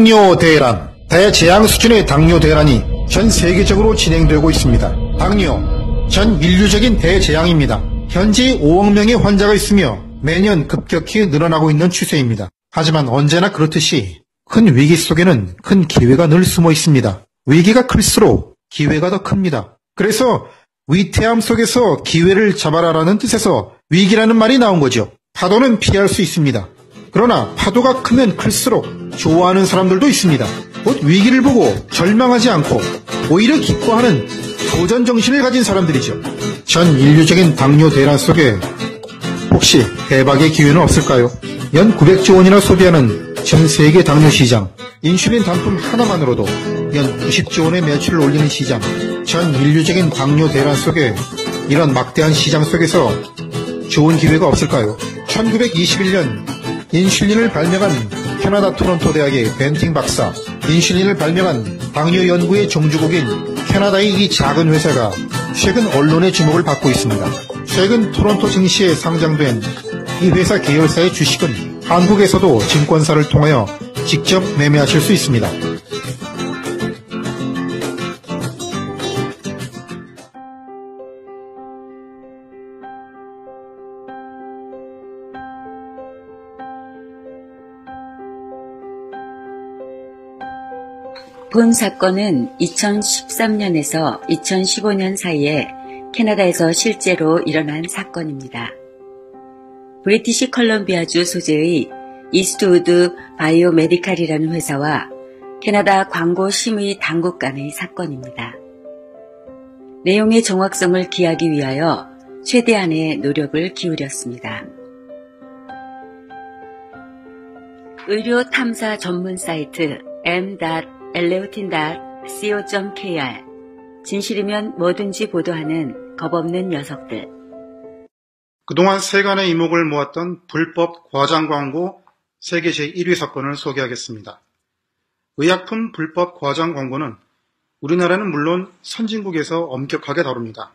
당뇨 대란, 대재앙 수준의 당뇨 대란이 전 세계적으로 진행되고 있습니다. 당뇨, 전 인류적인 대재앙입니다. 현재 5억 명의 환자가 있으며 매년 급격히 늘어나고 있는 추세입니다. 하지만 언제나 그렇듯이 큰 위기 속에는 큰 기회가 늘 숨어 있습니다. 위기가 클수록 기회가 더 큽니다. 그래서 위태함 속에서 기회를 잡아라라는 뜻에서 위기라는 말이 나온 거죠. 파도는 피할 수 있습니다. 그러나 파도가 크면 클수록 좋아하는 사람들도 있습니다. 곧 위기를 보고 절망하지 않고 오히려 기뻐하는 도전 정신을 가진 사람들이죠. 전 인류적인 당뇨 대란 속에 혹시 대박의 기회는 없을까요? 연 900조 원이나 소비하는 전 세계 당뇨 시장, 인슐린 단품 하나만으로도 연 90조 원의 매출을 올리는 시장, 전 인류적인 당뇨 대란 속에 이런 막대한 시장 속에서 좋은 기회가 없을까요? 1921년 인슐린을 발명한 캐나다 토론토 대학의 벤팅 박사, 인슐린을 발명한 당뇨 연구의 종주국인 캐나다의 이 작은 회사가 최근 언론의 주목을 받고 있습니다. 최근 토론토 증시에 상장된 이 회사 계열사의 주식은 한국에서도 증권사를 통하여 직접 매매하실 수 있습니다. 본 사건은 2013년에서 2015년 사이에 캐나다에서 실제로 일어난 사건입니다. 브리티시 컬럼비아주 소재의 이스트우드 바이오메디칼이라는 회사와 캐나다 광고 심의 당국 간의 사건입니다. 내용의 정확성을 기하기 위하여 최대한의 노력을 기울였습니다. 의료 탐사 전문 사이트 m.eleutin.co.kr 진실이면 뭐든지 보도하는 겁없는 녀석들. 그동안 세간의 이목을 모았던 불법 과장 광고 세계 제1위 사건을 소개하겠습니다. 의약품 불법 과장 광고는 우리나라는 물론 선진국에서 엄격하게 다룹니다.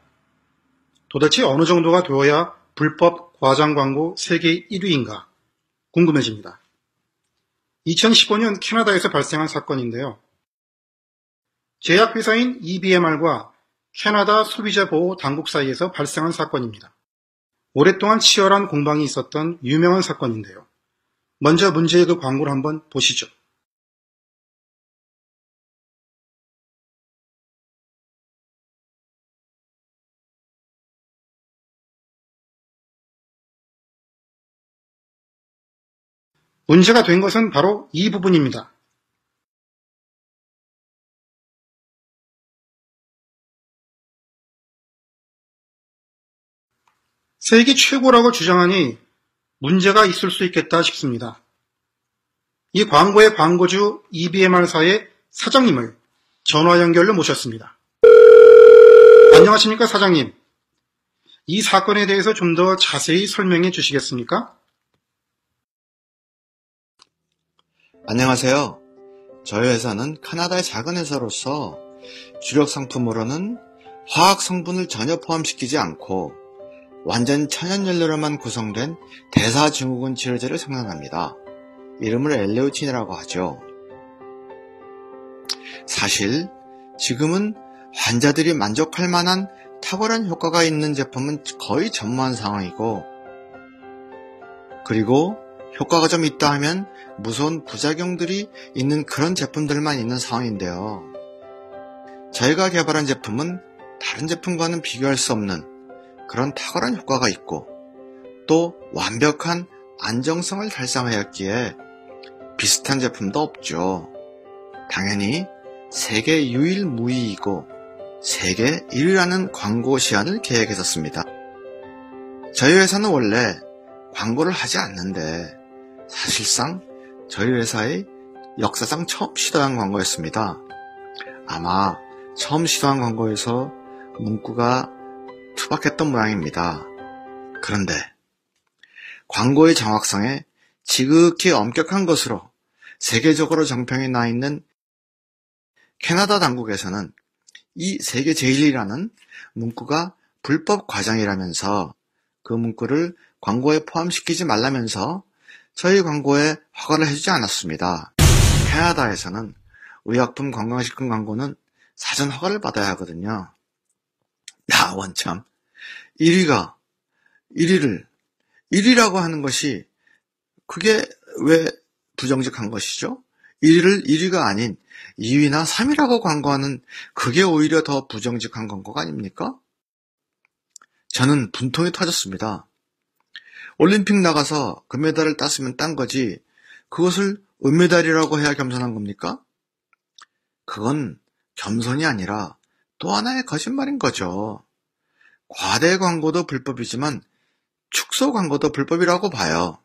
도대체 어느 정도가 되어야 불법 과장 광고 세계 1위인가 궁금해집니다. 2015년 캐나다에서 발생한 사건인데요. 제약회사인 EBMR과 캐나다 소비자보호 당국 사이에서 발생한 사건입니다. 오랫동안 치열한 공방이 있었던 유명한 사건인데요. 먼저 문제의 그 광고를 한번 보시죠. 문제가 된 것은 바로 이 부분입니다. 세계 최고라고 주장하니 문제가 있을 수 있겠다 싶습니다. 이 광고의 광고주 EBMR사의 사장님을 전화 연결로 모셨습니다. 안녕하십니까, 사장님. 이 사건에 대해서 좀 더 자세히 설명해 주시겠습니까? 안녕하세요. 저희 회사는 캐나다의 작은 회사로서 주력 상품으로는 화학 성분을 전혀 포함시키지 않고 완전 천연연료로만 구성된 대사증후군 치료제를 생산합니다. 이름을 엘레우틴이라고 하죠. 사실 지금은 환자들이 만족할 만한 탁월한 효과가 있는 제품은 거의 전무한 상황이고, 그리고 효과가 좀 있다 하면 무서운 부작용들이 있는 그런 제품들만 있는 상황인데요. 저희가 개발한 제품은 다른 제품과는 비교할 수 없는 그런 탁월한 효과가 있고 또 완벽한 안정성을 달성하였기에 비슷한 제품도 없죠. 당연히 세계 유일무이이고 세계 1위라는 광고 시안을 계획했었습니다. 저희 회사는 원래 광고를 하지 않는데 사실상 저희 회사의 역사상 처음 시도한 광고였습니다. 아마 처음 시도한 광고에서 문구가 투박했던 모양입니다. 그런데 광고의 정확성에 지극히 엄격한 것으로 세계적으로 정평이 나 있는 캐나다 당국에서는 이 세계 제1위라는 문구가 불법 과장이라면서 그 문구를 광고에 포함시키지 말라면서 저희 광고에 허가를 해주지 않았습니다. 캐나다에서는 의약품 건강식품 광고는 사전 허가를 받아야 하거든요. 원참 1위라고 하는 것이 그게 왜 부정직한 것이죠? 1위가 아닌 2위나 3위라고 광고하는 그게 오히려 더 부정직한 광고가 아닙니까? 저는 분통이 터졌습니다. 올림픽 나가서 금메달을 땄으면 딴 거지 그것을 은메달이라고 해야 겸손한 겁니까? 그건 겸손이 아니라 또 하나의 거짓말인 거죠. 과대 광고도 불법이지만 축소 광고도 불법이라고 봐요.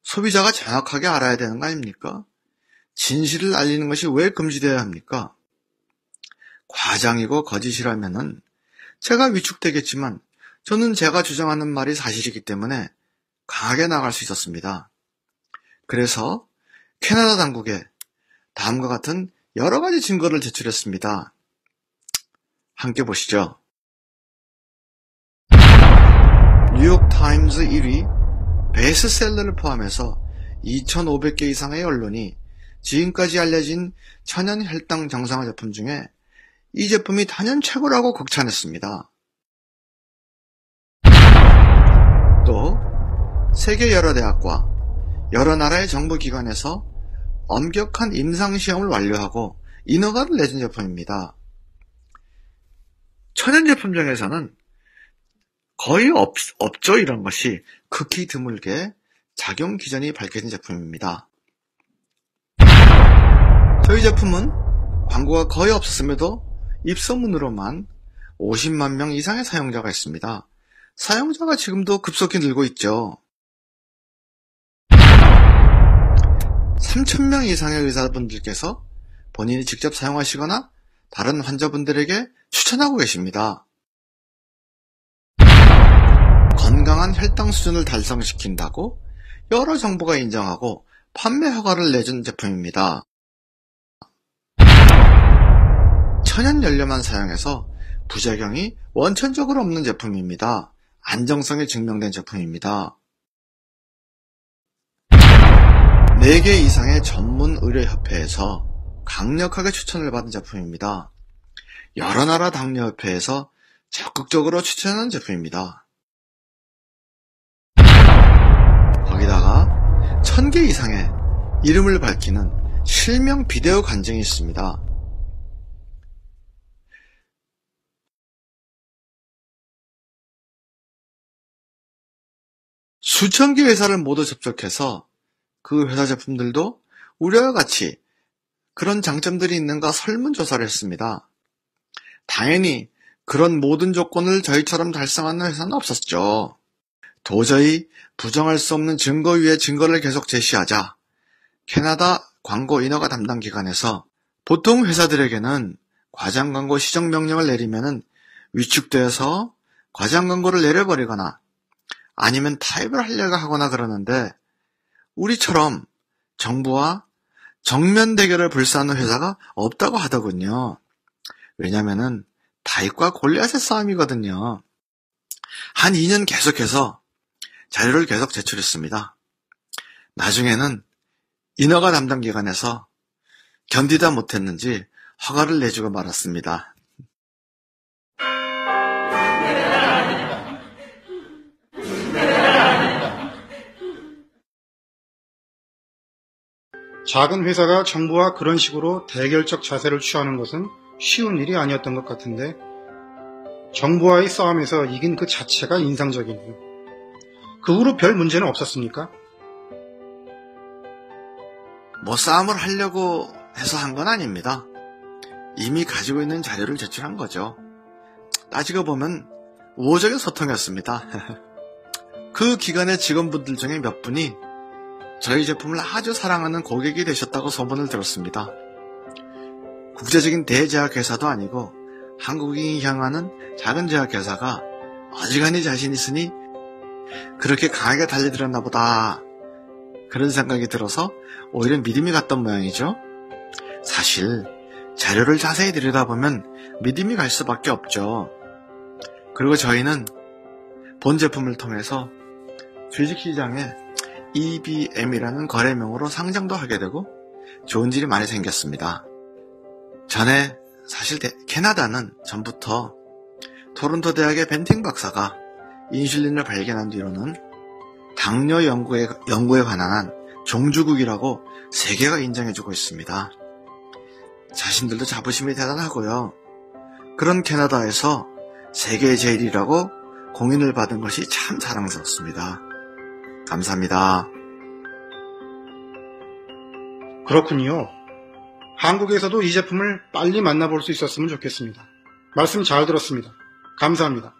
소비자가 정확하게 알아야 되는 거 아닙니까? 진실을 알리는 것이 왜 금지되어야 합니까? 과장이고 거짓이라면은 제가 위축되겠지만 저는 제가 주장하는 말이 사실이기 때문에 강하게 나갈 수 있었습니다. 그래서 캐나다 당국에 다음과 같은 여러 가지 증거를 제출했습니다. 함께 보시죠. 뉴욕타임즈 1위 베스트셀러를 포함해서 2,500개 이상의 언론이 지금까지 알려진 천연 혈당 정상화 제품 중에 이 제품이 단연 최고라고 극찬했습니다. 또 세계 여러 대학과 여러 나라의 정부기관에서 엄격한 임상시험을 완료하고 인허가를 내준 제품입니다. 천연 제품 중에서는 거의 없죠. 이런 것이 극히 드물게 작용 기전이 밝혀진 제품입니다. 저희 제품은 광고가 거의 없었음에도 입소문으로만 50만 명 이상의 사용자가 있습니다. 사용자가 지금도 급속히 늘고 있죠. 3,000명 이상의 의사분들께서 본인이 직접 사용하시거나 다른 환자분들에게 추천하고 계십니다. 건강한 혈당 수준을 달성시킨다고 여러 정부가 인정하고 판매 허가를 내준 제품입니다. 천연 연료만 사용해서 부작용이 원천적으로 없는 제품입니다. 안정성이 증명된 제품입니다. 4개 이상의 전문 의료협회에서 강력하게 추천을 받은 제품입니다. 여러 나라 당뇨협회에서 적극적으로 추천하는 제품입니다. 거기다가 1,000개 이상의 이름을 밝히는 실명 비디오 간증이 있습니다. 수천 개 회사를 모두 접촉해서 그 회사 제품들도 우리와 같이 그런 장점들이 있는가 설문조사를 했습니다. 당연히 그런 모든 조건을 저희처럼 달성하는 회사는 없었죠. 도저히 부정할 수 없는 증거 위에 증거를 계속 제시하자 캐나다 광고 인허가 담당 기관에서 보통 회사들에게는 과장 광고 시정 명령을 내리면은 위축돼서 과장 광고를 내려버리거나 아니면 타협을 하려고 하거나 그러는데 우리처럼 정부와 정면 대결을 불사하는 회사가 없다고 하더군요. 왜냐면은 다윗과 골리앗의 싸움이거든요. 한 2년 계속해서 자료를 계속 제출했습니다. 나중에는 인허가 담당 기관에서 견디다 못했는지 허가를 내주고 말았습니다. 작은 회사가 정부와 그런 식으로 대결적 자세를 취하는 것은 쉬운 일이 아니었던 것 같은데 정부와의 싸움에서 이긴 그 자체가 인상적이네요. 그 후로 별 문제는 없었습니까? 싸움을 하려고 해서 한 건 아닙니다. 이미 가지고 있는 자료를 제출한 거죠. 따지고 보면 우호적인 소통이었습니다. 그 기관의 직원분들 중에 몇 분이 저희 제품을 아주 사랑하는 고객이 되셨다고 소문을 들었습니다. 국제적인 대제약회사도 아니고 한국인이 향하는 작은 제약회사가 어지간히 자신 있으니 그렇게 강하게 달려들었나 보다 그런 생각이 들어서 오히려 믿음이 갔던 모양이죠. 사실 자료를 자세히 들여다보면 믿음이 갈 수밖에 없죠. 그리고 저희는 본 제품을 통해서 주식시장에 EBM이라는 거래명으로 상장도 하게 되고 좋은 일이 많이 생겼습니다. 전에 사실 캐나다는 전부터 토론토 대학의 벤팅 박사가 인슐린을 발견한 뒤로는 당뇨 연구에 관한 한 종주국이라고 세계가 인정해주고 있습니다. 자신들도 자부심이 대단하고요. 그런 캐나다에서 세계 제일이라고 공인을 받은 것이 참 자랑스럽습니다. 감사합니다. 그렇군요. 한국에서도 이 제품을 빨리 만나볼 수 있었으면 좋겠습니다. 말씀 잘 들었습니다. 감사합니다.